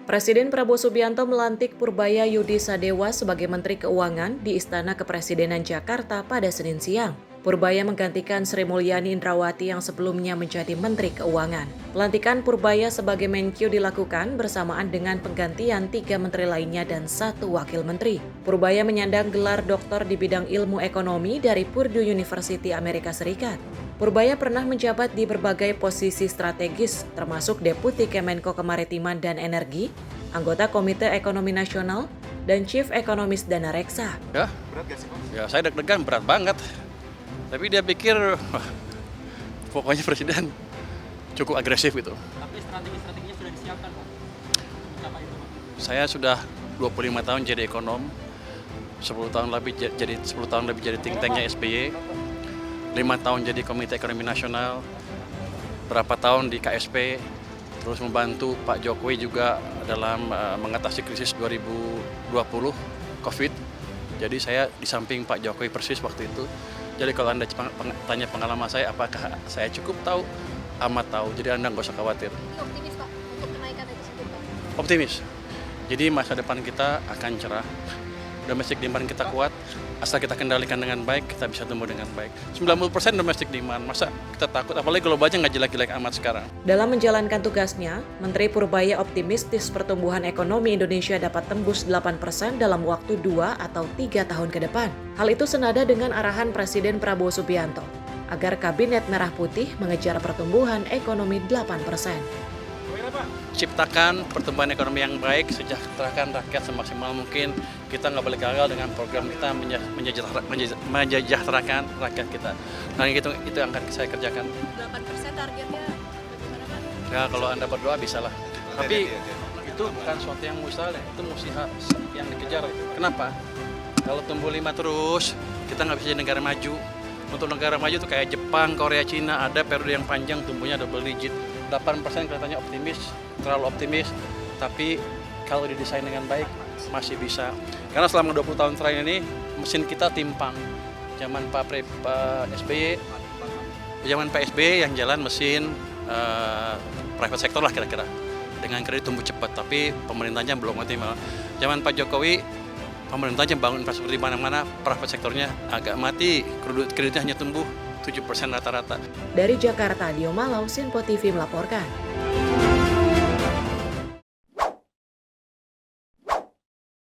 Presiden Prabowo Subianto melantik Purbaya Yudi Sadewa sebagai Menteri Keuangan di Istana Kepresidenan Jakarta pada Senin siang. Purbaya menggantikan Sri Mulyani Indrawati yang sebelumnya menjadi Menteri Keuangan. Pelantikan Purbaya sebagai Menkyu dilakukan bersamaan dengan penggantian 3 menteri lainnya dan 1 wakil menteri. Purbaya menyandang gelar doktor di bidang ilmu ekonomi dari Purdue University Amerika Serikat. Purbaya pernah menjabat di berbagai posisi strategis, termasuk Deputi Kemenko Kemaritiman dan Energi, anggota Komite Ekonomi Nasional, dan Chief Economist Dana Reksa. Ya, berat gak sih, Pak? Ya, saya deg-degan, berat banget. Tapi dia pikir, pokoknya presiden cukup agresif gitu. Tapi strategi-strateginya sudah disiapkan, Pak? Apa itu, Pak? Saya sudah 25 tahun jadi ekonom, 10 tahun lebih jadi think tanknya SBY, 5 tahun jadi Komite Ekonomi Nasional, berapa tahun di KSP, terus membantu Pak Jokowi juga dalam mengatasi krisis 2020 COVID. Jadi saya di samping Pak Jokowi persis waktu itu. Jadi kalau Anda tanya pengalaman saya, apakah saya cukup tahu? Amat tahu, jadi Anda nggak usah khawatir. Optimis Pak untuk kenaikan tersebut Pak? Optimis. Jadi masa depan kita akan cerah. Domestic demand kita kuat, asal kita kendalikan dengan baik, kita bisa tumbuh dengan baik. 90% domestic demand, masa kita takut? Apalagi globalnya nggak jelek-jelek amat sekarang. Dalam menjalankan tugasnya, Menteri Purbaya optimistis pertumbuhan ekonomi Indonesia dapat tembus 8% dalam waktu 2 atau 3 tahun ke depan. Hal itu senada dengan arahan Presiden Prabowo Subianto agar Kabinet Merah Putih mengejar pertumbuhan ekonomi 8%. Ciptakan pertumbuhan ekonomi yang baik, sejahterakan rakyat semaksimal mungkin. Kita nggak boleh gagal dengan program kita menyejahterakan rakyat kita. Nah itu yang akan saya kerjakan. 8% targetnya bagaimana Pak? Ya kalau Anda berdoa bisa lah. Tapi itu bukan suatu yang mustahil, itu mesti yang dikejar. Kenapa? Kalau tumbuh 5 terus, kita nggak bisa jadi negara maju. Untuk negara maju itu kayak Jepang, Korea, Cina, ada periode yang panjang tumbuhnya double digit. 8% kelihatannya optimis, terlalu optimis, tapi kalau didesain dengan baik masih bisa. Karena selama 20 tahun terakhir ini mesin kita timpang. Zaman Pak SBY, zaman Pak SBY yang jalan mesin private sector lah kira-kira. Dengan kredit tumbuh cepat, tapi pemerintahnya belum optimal. Zaman Pak Jokowi, pemerintahnya bangun infrastruktur di mana-mana, private sektornya agak mati, kreditnya hanya tumbuh 7% rata-rata. Dari Jakarta, Dio Malau, Sinpo TV melaporkan.